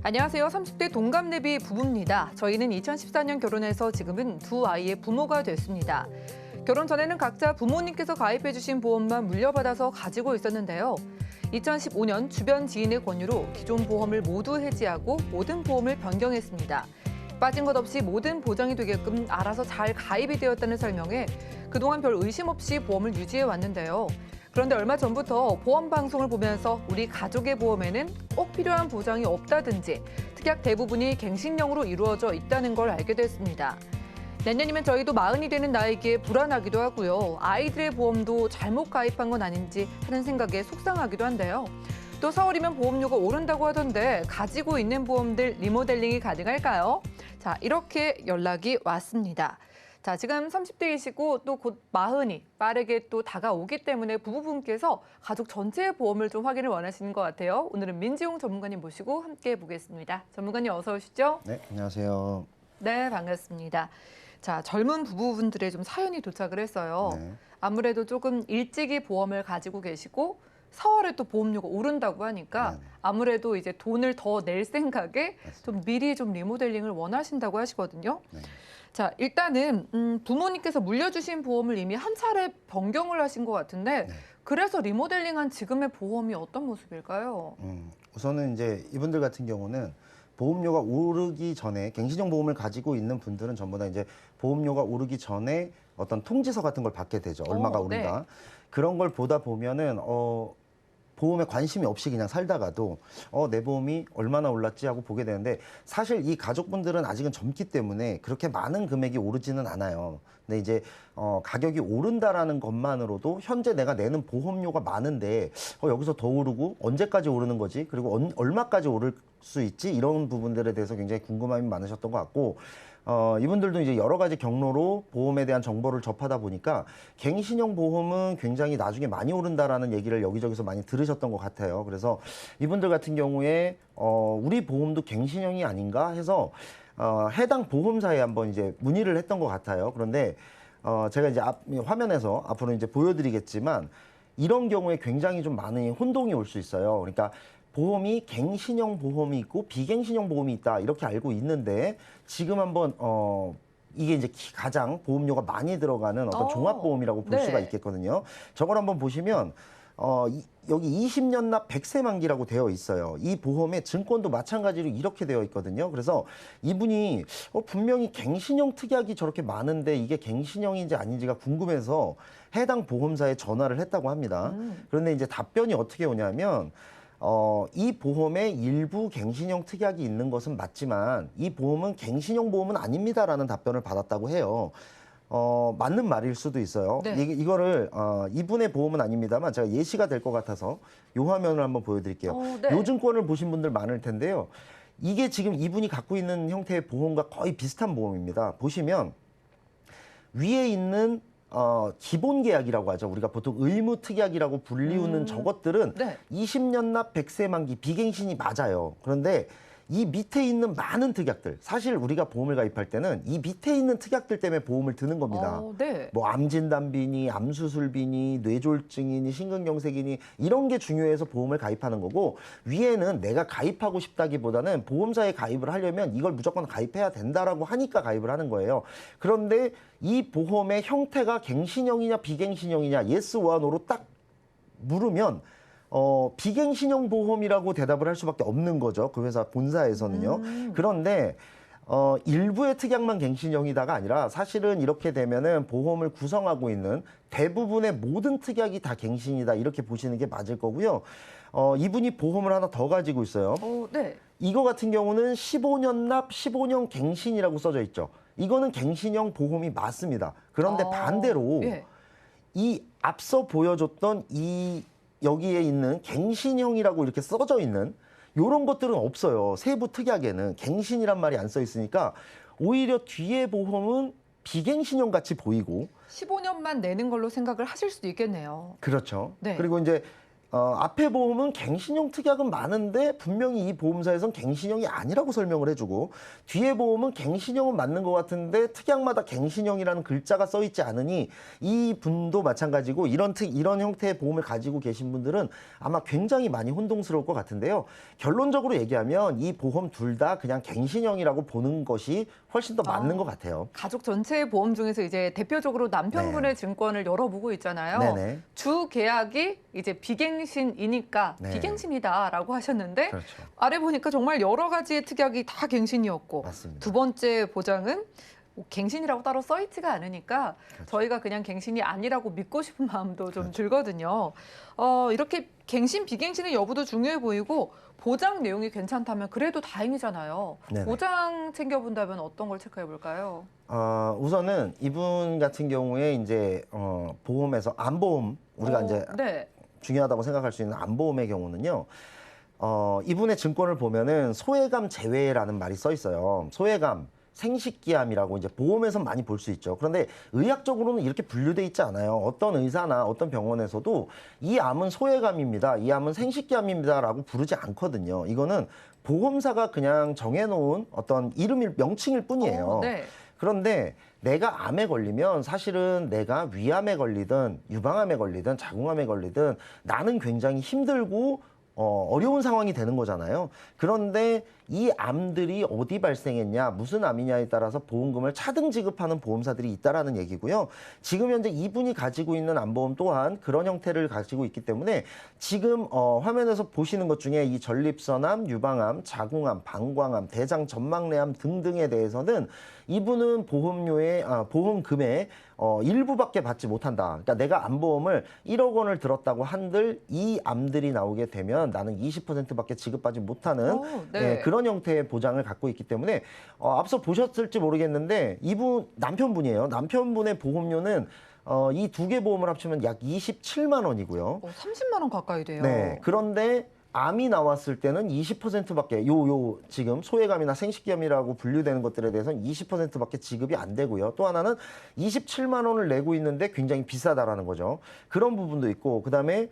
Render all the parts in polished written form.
안녕하세요. 30대 동갑내비 부부입니다. 저희는 2014년 결혼해서 지금은 두 아이의 부모가 됐습니다. 결혼 전에는 각자 부모님께서 가입해 주신 보험만 물려받아서 가지고 있었는데요. 2015년 주변 지인의 권유로 기존 보험을 모두 해지하고 모든 보험을 변경했습니다. 빠진 것 없이 모든 보장이 되게끔 알아서 잘 가입이 되었다는 설명에 그동안 별 의심 없이 보험을 유지해 왔는데요. 그런데 얼마 전부터 보험 방송을 보면서 우리 가족의 보험에는 꼭 필요한 보장이 없다든지 특약 대부분이 갱신형으로 이루어져 있다는 걸 알게 됐습니다. 내년이면 저희도 40이 되는 나이기에 불안하기도 하고요. 아이들의 보험도 잘못 가입한 건 아닌지 하는 생각에 속상하기도 한데요. 또 4월이면 보험료가 오른다고 하던데 가지고 있는 보험들 리모델링이 가능할까요? 자, 이렇게 연락이 왔습니다. 자, 지금 30대이시고 또 곧 40이 빠르게 또 다가오기 때문에 부부분께서 가족 전체의 보험을 좀 확인을 원하시는 것 같아요. 오늘은 민지용 전문가님 모시고 함께 해보겠습니다. 전문가님 어서 오시죠. 네, 안녕하세요. 네, 반갑습니다. 자, 젊은 부부분들의 좀 사연이 도착을 했어요. 네. 아무래도 조금 일찍이 보험을 가지고 계시고 4월에 또 보험료가 오른다고 하니까 네네. 아무래도 이제 돈을 더 낼 생각에 좀 미리 좀 리모델링을 원하신다고 하시거든요. 네. 자, 일단은 부모님께서 물려주신 보험을 이미 한 차례 변경을 하신 것 같은데 네. 그래서 리모델링한 지금의 보험이 어떤 모습일까요? 우선은 이제 이분들 같은 경우는 보험료가 오르기 전에 갱신형 보험을 가지고 있는 분들은 전부 다 이제 보험료가 오르기 전에 어떤 통지서 같은 걸 받게 되죠. 얼마가 오른다. 네. 그런 걸 보다 보면은 보험에 관심이 없이 그냥 살다가도 내 보험이 얼마나 올랐지 하고 보게 되는데 사실 이 가족분들은 아직은 젊기 때문에 그렇게 많은 금액이 오르지는 않아요. 근데 이제 가격이 오른다라는 것만으로도 현재 내가 내는 보험료가 많은데 여기서 더 오르고 언제까지 오르는 거지? 그리고 얼마까지 오를 수 있지? 이런 부분들에 대해서 굉장히 궁금함이 많으셨던 것 같고 이분들도 이제 여러 가지 경로로 보험에 대한 정보를 접하다 보니까 갱신형 보험은 굉장히 나중에 많이 오른다라는 얘기를 여기저기서 많이 들으셨던 것 같아요. 그래서 이분들 같은 경우에 우리 보험도 갱신형이 아닌가 해서 해당 보험사에 한번 이제 문의를 했던 것 같아요. 그런데 제가 이제 화면에서 앞으로 이제 보여드리겠지만 이런 경우에 굉장히 좀 많은 혼동이 올 수 있어요. 그러니까 보험이 갱신형 보험이 있고 비갱신형 보험이 있다 이렇게 알고 있는데 지금 한번 이게 이제 가장 보험료가 많이 들어가는 어떤 종합보험이라고 볼 네. 수가 있겠거든요. 저걸 한번 보시면 여기 20년 납 100세 만기라고 되어 있어요. 이 보험의 증권도 마찬가지로 이렇게 되어 있거든요. 그래서 이분이 분명히 갱신형 특약이 저렇게 많은데 이게 갱신형인지 아닌지가 궁금해서 해당 보험사에 전화를 했다고 합니다. 그런데 이제 답변이 어떻게 오냐면 이 보험에 일부 갱신형 특약이 있는 것은 맞지만 이 보험은 갱신형 보험은 아닙니다라는 답변을 받았다고 해요. 맞는 말일 수도 있어요. 네. 이거를 이분의 보험은 아닙니다만 제가 예시가 될 것 같아서 이 화면을 한번 보여드릴게요. 네. 요 증권을 보신 분들 많을 텐데요. 이게 지금 이분이 갖고 있는 형태의 보험과 거의 비슷한 보험입니다. 보시면 위에 있는 기본 계약이라고 하죠. 우리가 보통 의무 특약이라고 불리우는 저것들은 네. 20년 납 100세 만기 비갱신이 맞아요. 그런데 이 밑에 있는 많은 특약들, 사실 우리가 보험을 가입할 때는 이 밑에 있는 특약들 때문에 보험을 드는 겁니다. 네. 뭐 암진단비니 암수술비니 뇌졸중이니 심근경색이니 이런 게 중요해서 보험을 가입하는 거고 위에는 내가 가입하고 싶다기보다는 보험사에 가입을 하려면 이걸 무조건 가입해야 된다라고 하니까 가입을 하는 거예요. 그런데 이 보험의 형태가 갱신형이냐 비갱신형이냐 예스 or 노로 딱 물으면 비갱신형 보험이라고 대답을 할 수밖에 없는 거죠. 그 회사 본사에서는요. 그런데 일부의 특약만 갱신형이다가 아니라 사실은 이렇게 되면은 보험을 구성하고 있는 대부분의 모든 특약이 다 갱신이다 이렇게 보시는 게 맞을 거고요. 이분이 보험을 하나 더 가지고 있어요. 네. 이거 같은 경우는 15년 납 15년 갱신이라고 써져 있죠. 이거는 갱신형 보험이 맞습니다. 그런데 반대로 예. 이 앞서 보여줬던 이 여기에 있는 갱신형이라고 이렇게 써져 있는 이런 것들은 없어요. 세부 특약에는 갱신이란 말이 안 써 있으니까 오히려 뒤에 보험은 비갱신형 같이 보이고 15년만 내는 걸로 생각을 하실 수도 있겠네요. 그렇죠. 네. 그리고 이제 앞에 보험은 갱신형 특약은 많은데 분명히 이 보험사에서는 갱신형이 아니라고 설명을 해주고 뒤에 보험은 갱신형은 맞는 것 같은데 특약마다 갱신형이라는 글자가 써 있지 않으니 이 분도 마찬가지고 이런 형태의 보험을 가지고 계신 분들은 아마 굉장히 많이 혼동스러울 것 같은데요. 결론적으로 얘기하면 이 보험 둘 다 그냥 갱신형이라고 보는 것이 훨씬 더 맞는 것 같아요. 가족 전체의 보험 중에서 이제 대표적으로 남편분의 증권을 열어보고 있잖아요. 네네. 주 계약이 이제 비갱신이니까 네. 비갱신이다라고 하셨는데 그렇죠. 아래 보니까 정말 여러 가지의 특약이 다 갱신이었고 맞습니다. 두 번째 보장은 갱신이라고 따로 써 있지가 않으니까 그렇죠. 저희가 그냥 갱신이 아니라고 믿고 싶은 마음도 좀 들거든요. 이렇게 갱신, 비갱신의 여부도 중요해 보이고 보장 내용이 괜찮다면 그래도 다행이잖아요. 네네. 보장 챙겨본다면 어떤 걸 체크해 볼까요? 우선은 이분 같은 경우에 이제 보험에서 암보험 우리가 이제 네. 중요하다고 생각할 수 있는 암보험의 경우는요. 이분의 증권을 보면은 소외감 제외라는 말이 써 있어요. 소외감, 생식기암이라고 이제 보험에서 많이 볼 수 있죠. 그런데 의학적으로는 이렇게 분류돼 있지 않아요. 어떤 의사나 어떤 병원에서도 이 암은 소외감입니다. 이 암은 생식기암입니다라고 부르지 않거든요. 이거는 보험사가 그냥 정해놓은 어떤 명칭일 뿐이에요. 네. 그런데 내가 암에 걸리면 사실은 내가 위암에 걸리든 유방암에 걸리든 자궁암에 걸리든 나는 굉장히 힘들고 어려운 상황이 되는 거잖아요. 그런데 이 암들이 어디 발생했냐, 무슨 암이냐에 따라서 보험금을 차등 지급하는 보험사들이 있다라는 얘기고요. 지금 현재 이분이 가지고 있는 암보험 또한 그런 형태를 가지고 있기 때문에 지금 화면에서 보시는 것 중에 이 전립선암, 유방암, 자궁암, 방광암, 대장 전막내암 등등에 대해서는 이분은 보험금의 일부밖에 받지 못한다. 그러니까 내가 암보험을 1억 원을 들었다고 한들 이 암들이 나오게 되면 나는 20%밖에 지급받지 못하는 네. 그런 형태의 보장을 갖고 있기 때문에 앞서 보셨을지 모르겠는데 이분 남편분이에요. 남편분의 보험료는 이 두 개 보험을 합치면 약 27만 원이고요. 30만 원 가까이 돼요. 네. 그런데 암이 나왔을 때는 20%밖에 지금 소외감이나 생식기암이라고 분류되는 것들에 대해서는 20%밖에 지급이 안 되고요. 또 하나는 27만 원을 내고 있는데 굉장히 비싸다라는 거죠. 그런 부분도 있고 그다음에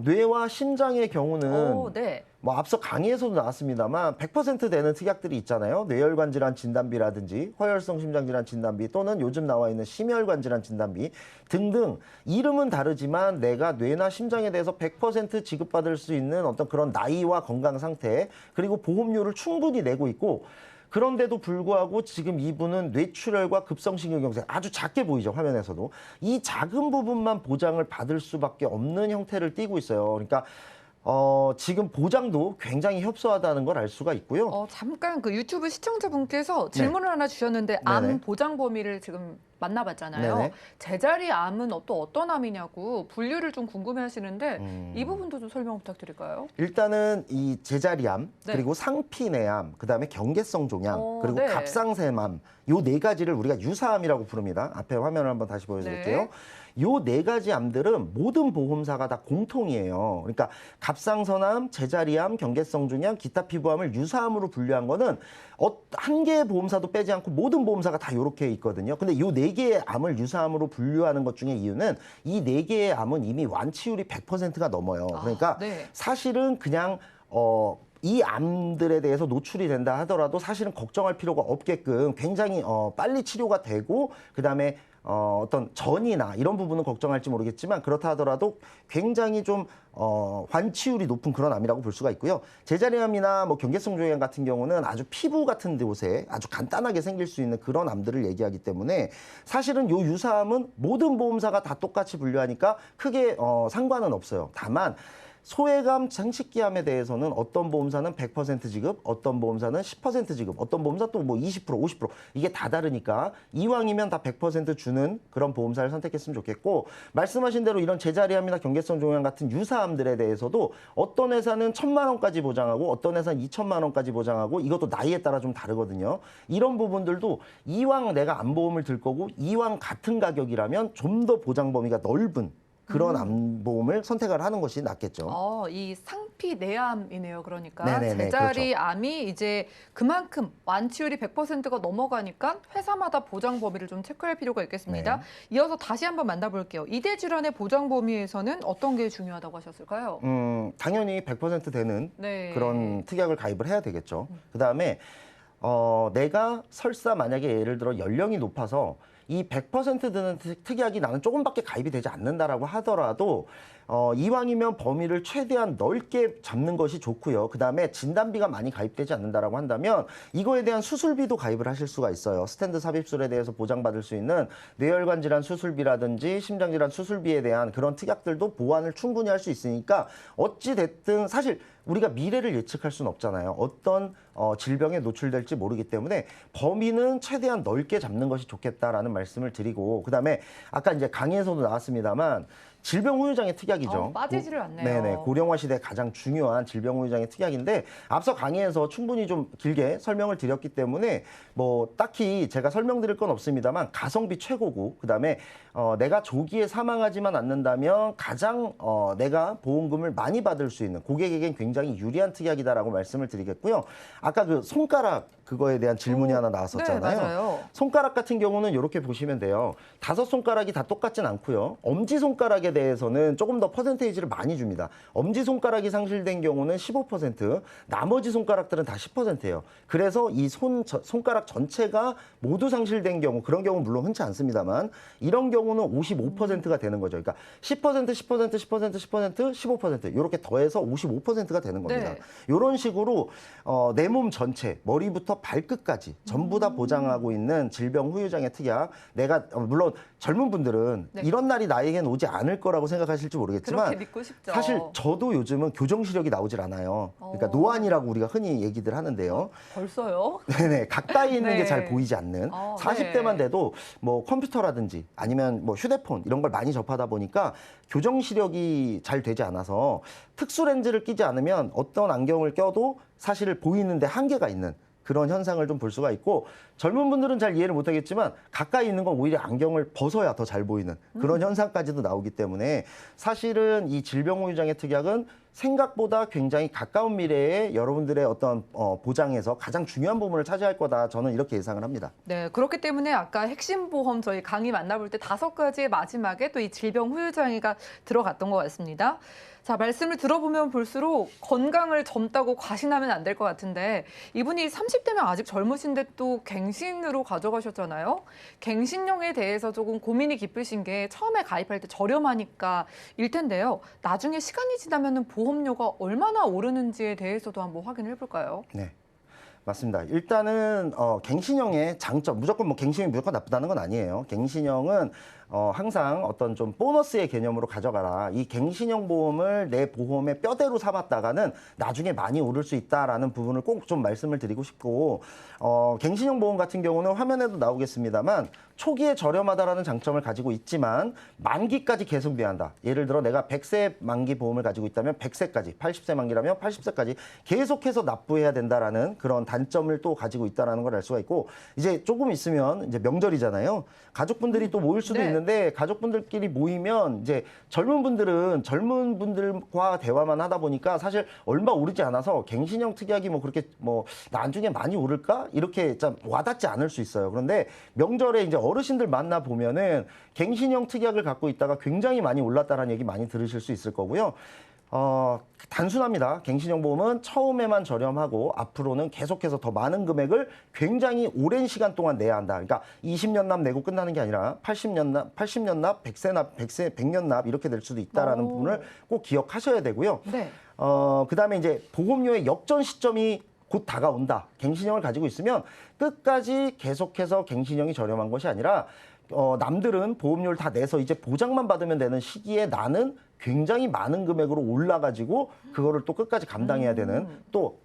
뇌와 심장의 경우는 네. 뭐 앞서 강의에서도 나왔습니다만 100% 되는 특약들이 있잖아요. 뇌혈관 질환 진단비라든지 허혈성 심장질환 진단비 또는 요즘 나와 있는 심혈관 질환 진단비 등등 이름은 다르지만 내가 뇌나 심장에 대해서 100% 지급받을 수 있는 어떤 그런 나이와 건강 상태 그리고 보험료를 충분히 내고 있고 그런데도 불구하고 지금 이분은 뇌출혈과 급성심근경색 아주 작게 보이죠, 화면에서도. 이 작은 부분만 보장을 받을 수밖에 없는 형태를 띠고 있어요. 그러니까 지금 보장도 굉장히 협소하다는 걸 알 수가 있고요. 잠깐 그 유튜브 시청자분께서 질문을 하나 주셨는데 암 보장 범위를 지금 만나봤잖아요. 네네. 제자리 암은 또 어떤 암이냐고 분류를 좀 궁금해하시는데 이 부분도 좀 설명 부탁드릴까요? 일단은 이 제자리암 네. 그리고 상피내암 그다음에 경계성 종양 그리고 네. 갑상샘암 요 네 가지를 우리가 유사암이라고 부릅니다. 앞에 화면을 한번 다시 보여드릴게요. 네. 요 네 가지 암들은 모든 보험사가 다 공통이에요. 그러니까 갑상선암, 제자리암, 경계성 종양, 기타 피부암을 유사암으로 분류한 거는 한 개의 보험사도 빼지 않고 모든 보험사가 다 이렇게 있거든요. 근데 요 네 개의 암을 유사암으로 분류하는 것 중에 이유는 이 네 개의 암은 이미 완치율이 100%가 넘어요. 그러니까 네. 사실은 그냥 이 암들에 대해서 노출이 된다 하더라도 사실은 걱정할 필요가 없게끔 굉장히 빨리 치료가 되고 그다음에 어떤 전이나 이런 부분은 걱정할지 모르겠지만 그렇다 하더라도 굉장히 좀 완치율이 높은 그런 암이라고 볼 수가 있고요. 제자리암이나 뭐 경계성 종양 같은 경우는 아주 피부 같은 곳에 아주 간단하게 생길 수 있는 그런 암들을 얘기하기 때문에 사실은 요 유사암은 모든 보험사가 다 똑같이 분류하니까 크게 상관은 없어요. 다만 소외감, 생식기암에 대해서는 어떤 보험사는 100% 지급, 어떤 보험사는 10% 지급, 어떤 보험사 또 뭐 20%, 50% 이게 다 다르니까 이왕이면 다 100% 주는 그런 보험사를 선택했으면 좋겠고 말씀하신 대로 이런 제자리암이나 경계성 종양 같은 유사암들에 대해서도 어떤 회사는 1,000만 원까지 보장하고 어떤 회사는 2,000만 원까지 보장하고 이것도 나이에 따라 좀 다르거든요. 이런 부분들도 이왕 내가 암보험을 들 거고 이왕 같은 가격이라면 좀 더 보장 범위가 넓은 그런 암보험을 선택을 하는 것이 낫겠죠. 이 상피내암이네요. 그러니까 네네네, 제자리 암이 이제 그만큼 완치율이 100%가 넘어가니까 회사마다 보장 범위를 좀 체크할 필요가 있겠습니다. 네. 이어서 다시 한번 만나볼게요. 이대 질환의 보장 범위에서는 어떤 게 중요하다고 하셨을까요? 당연히 100% 되는 네. 그런 특약을 가입을 해야 되겠죠. 그다음에 내가 설사 만약에 예를 들어 연령이 높아서 이 100% 드는 특약이 나는 조금밖에 가입이 되지 않는다라고 하더라도 이왕이면 범위를 최대한 넓게 잡는 것이 좋고요. 그다음에 진단비가 많이 가입되지 않는다라고 한다면 이거에 대한 수술비도 가입을 하실 수가 있어요. 스텐트 삽입술에 대해서 보장받을 수 있는 뇌혈관 질환 수술비라든지 심장 질환 수술비에 대한 그런 특약들도 보완을 충분히 할 수 있으니까 어찌 됐든 사실 우리가 미래를 예측할 수는 없잖아요. 어떤 질병에 노출될지 모르기 때문에 범위는 최대한 넓게 잡는 것이 좋겠다라는 말씀을 드리고 그다음에 아까 이제 강의에서도 나왔습니다만 질병 후유장애 특약이죠. 빠지지를 않네요. 네네. 고령화 시대 가장 중요한 질병 후유장애 특약인데 앞서 강의에서 충분히 좀 길게 설명을 드렸기 때문에 뭐 딱히 제가 설명드릴 건 없습니다만 가성비 최고고 그다음에 내가 조기에 사망하지만 않는다면 가장 내가 보험금을 많이 받을 수 있는 고객에겐 굉장히 유리한 특약이다라고 말씀을 드리겠고요. 아까 그 손가락 그거에 대한 질문이 하나 나왔었잖아요. 네, 맞아요. 손가락 같은 경우는 이렇게 보시면 돼요. 5손가락이 다 똑같진 않고요. 엄지손가락에 대해서는 조금 더 퍼센테이지를 많이 줍니다. 엄지손가락이 상실된 경우는 15%, 나머지 손가락들은 다 10%예요. 그래서 이 손가락 전체가 모두 상실된 경우, 그런 경우는 물론 흔치 않습니다만 이런 경우는 55%가 되는 거죠. 그러니까 10%, 10%, 10%, 10%, 15% 이렇게 더해서 55%가 되는 겁니다. 네. 이런 식으로 내 몸 전체, 머리부터 발끝까지 전부 다 보장하고 있는 질병 후유장애 특약. 내가 물론 젊은 분들은 네. 이런 날이 나에겐 오지 않을 거라고 생각하실지 모르겠지만 그렇게 믿고 싶죠. 사실 저도 요즘은 교정 시력이 나오질 않아요. 그러니까 노안이라고 우리가 흔히 얘기들 하는데요. 벌써요? 네네, 가까이 있는 네. 게 잘 보이지 않는 40대만 네. 돼도 뭐 컴퓨터라든지 아니면 뭐 휴대폰 이런 걸 많이 접하다 보니까 교정 시력이 잘 되지 않아서 특수 렌즈를 끼지 않으면 어떤 안경을 껴도 사실 보이는데 한계가 있는 그런 현상을 좀 볼 수가 있고 젊은 분들은 잘 이해를 못하겠지만 가까이 있는 건 오히려 안경을 벗어야 더 잘 보이는 그런 현상까지도 나오기 때문에 사실은 이 질병 후유장애 특약은 생각보다 굉장히 가까운 미래에 여러분들의 어떤 보장에서 가장 중요한 부분을 차지할 거다 저는 이렇게 예상을 합니다. 네, 그렇기 때문에 아까 핵심 보험 저희 강의 만나볼 때 5가지의 마지막에 또 이 질병 후유장애가 들어갔던 것 같습니다. 자, 말씀을 들어보면 볼수록 건강을 젊다고 과신하면 안 될 것 같은데 이분이 30대면 아직 젊으신데 또 갱신으로 가져가셨잖아요. 갱신형에 대해서 조금 고민이 깊으신 게 처음에 가입할 때 저렴하니까 일 텐데요. 나중에 시간이 지나면 보험료가 얼마나 오르는지에 대해서도 한번 확인해 볼까요? 네. 맞습니다. 일단은 갱신형의 장점, 무조건 뭐 갱신형이 무조건 나쁘다는 건 아니에요. 갱신형은 항상 어떤 좀 보너스의 개념으로 가져가라. 이 갱신형 보험을 내 보험의 뼈대로 삼았다가는 나중에 많이 오를 수 있다라는 부분을 꼭 좀 말씀을 드리고 싶고 갱신형 보험 같은 경우는 화면에도 나오겠습니다만 초기에 저렴하다라는 장점을 가지고 있지만 만기까지 계속 내한다. 예를 들어 내가 100세 만기 보험을 가지고 있다면 100세까지, 80세 만기라면 80세까지 계속해서 납부해야 된다라는 그런 단점을 또 가지고 있다라는 걸 알 수가 있고 이제 조금 있으면 이제 명절이잖아요. 가족분들이 또 모일 수도 네. 있는데 가족분들끼리 모이면 이제 젊은 분들은 젊은 분들과 대화만 하다 보니까 사실 얼마 오르지 않아서 갱신형 특약이 뭐 그렇게 뭐 나중에 많이 오를까 이렇게 좀 와닿지 않을 수 있어요. 그런데 명절에 이제 어르신들 만나 보면은 갱신형 특약을 갖고 있다가 굉장히 많이 올랐다는 얘기 많이 들으실 수 있을 거고요. 단순합니다. 갱신형 보험은 처음에만 저렴하고 앞으로는 계속해서 더 많은 금액을 굉장히 오랜 시간 동안 내야 한다. 그러니까 20년 납 내고 끝나는 게 아니라 80년 납, 100세 납, 100년 납 이렇게 될 수도 있다라는 부분을 꼭 기억하셔야 되고요. 네. 그다음에 이제 보험료의 역전 시점이 곧 다가온다. 갱신형을 가지고 있으면 끝까지 계속해서 갱신형이 저렴한 것이 아니라 남들은 보험료를 다 내서 이제 보장만 받으면 되는 시기에 나는 굉장히 많은 금액으로 올라가지고 그거를 또 끝까지 감당해야 되는 또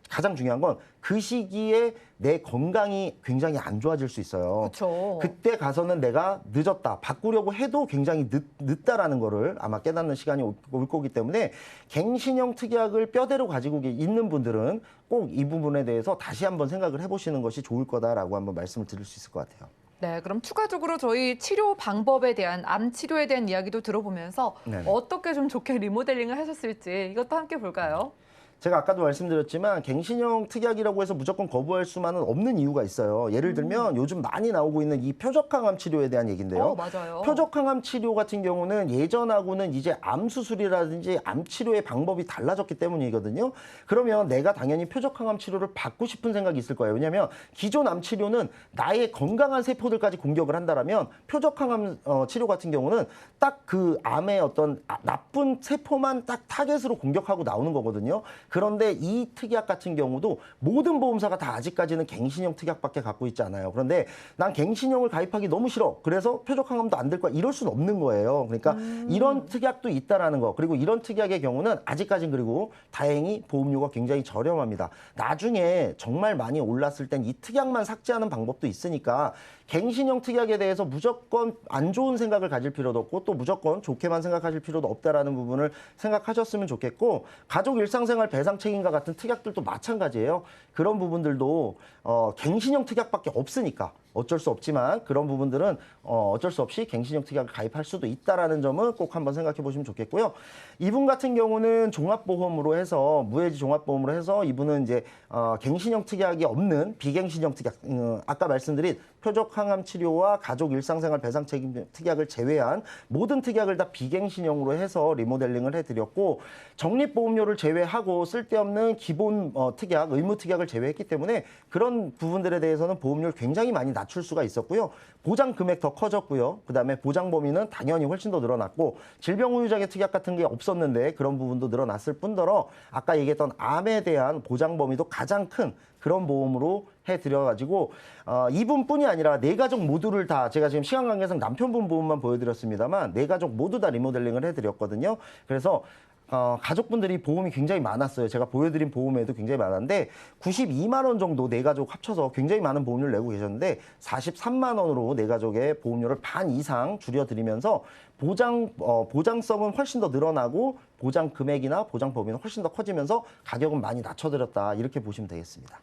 가장 중요한 건 그 시기에 내 건강이 굉장히 안 좋아질 수 있어요. 그렇죠. 그때 가서는 내가 늦었다. 바꾸려고 해도 굉장히 늦다라는 거를 아마 깨닫는 시간이 올 거기 때문에 갱신형 특약을 뼈대로 가지고 있는 분들은 꼭 이 부분에 대해서 다시 한번 생각을 해보시는 것이 좋을 거다라고 한번 말씀을 드릴 수 있을 것 같아요. 네, 그럼 추가적으로 저희 치료 방법에 대한 암 치료에 대한 이야기도 들어보면서 네네. 어떻게 좀 좋게 리모델링을 하셨을지 이것도 함께 볼까요? 제가 아까도 말씀드렸지만 갱신형 특약이라고 해서 무조건 거부할 수만은 없는 이유가 있어요. 예를 들면 요즘 많이 나오고 있는 이 표적항암 치료에 대한 얘기인데요. 맞아요. 표적항암 치료 같은 경우는 예전하고는 이제 암 수술이라든지 암 치료의 방법이 달라졌기 때문이거든요. 그러면 내가 당연히 표적항암 치료를 받고 싶은 생각이 있을 거예요. 왜냐하면 기존 암 치료는 나의 건강한 세포들까지 공격을 한다라면 표적항암 치료 같은 경우는 딱 그 암의 어떤 나쁜 세포만 딱 타겟으로 공격하고 나오는 거거든요. 그런데 이 특약 같은 경우도 모든 보험사가 다 아직까지는 갱신형 특약밖에 갖고 있지 않아요. 그런데 난 갱신형을 가입하기 너무 싫어. 그래서 표적항암도 안 될 거야. 이럴 수는 없는 거예요. 그러니까 이런 특약도 있다라는 거. 그리고 이런 특약의 경우는 아직까지는 그리고 다행히 보험료가 굉장히 저렴합니다. 나중에 정말 많이 올랐을 땐 이 특약만 삭제하는 방법도 있으니까 갱신형 특약에 대해서 무조건 안 좋은 생각을 가질 필요도 없고 또 무조건 좋게만 생각하실 필요도 없다라는 부분을 생각하셨으면 좋겠고 가족 일상생활 배상 책임과 같은 특약들도 마찬가지예요. 그런 부분들도 갱신형 특약밖에 없으니까 어쩔 수 없지만 그런 부분들은 어쩔 수 없이 갱신형 특약을 가입할 수도 있다라는 점은 꼭 한번 생각해 보시면 좋겠고요. 이분 같은 경우는 종합보험으로 해서 무해지 종합보험으로 해서 이분은 이제 갱신형 특약이 없는 비갱신형 특약 아까 말씀드린 표적항암 치료와 가족 일상생활 배상 책임 특약을 제외한 모든 특약을 다 비갱신형으로 해서 리모델링을 해드렸고 적립보험료를 제외하고 쓸데없는 기본 특약, 의무 특약을 제외했기 때문에 그런 부분들에 대해서는 보험료를 굉장히 많이 낮출 수가 있었고요. 보장 금액 더 커졌고요. 그다음에 보장 범위는 당연히 훨씬 더 늘어났고 질병 후유장애 특약 같은 게 없었는데 그런 부분도 늘어났을 뿐더러 아까 얘기했던 암에 대한 보장 범위도 가장 큰 그런 보험으로 해드려가지고 이분뿐이 아니라 네 가족 모두를 다 제가 지금 시간 관계상 남편분 보험만 보여드렸습니다만 네 가족 모두 다 리모델링을 해드렸거든요. 그래서 가족분들이 보험이 굉장히 많았어요. 제가 보여드린 보험에도 굉장히 많았는데 92만 원 정도 네 가족 합쳐서 굉장히 많은 보험료를 내고 계셨는데 43만 원으로 네 가족의 보험료를 반 이상 줄여드리면서 보장성은 훨씬 더 늘어나고 보장 금액이나 보장 범위는 훨씬 더 커지면서 가격은 많이 낮춰드렸다 이렇게 보시면 되겠습니다.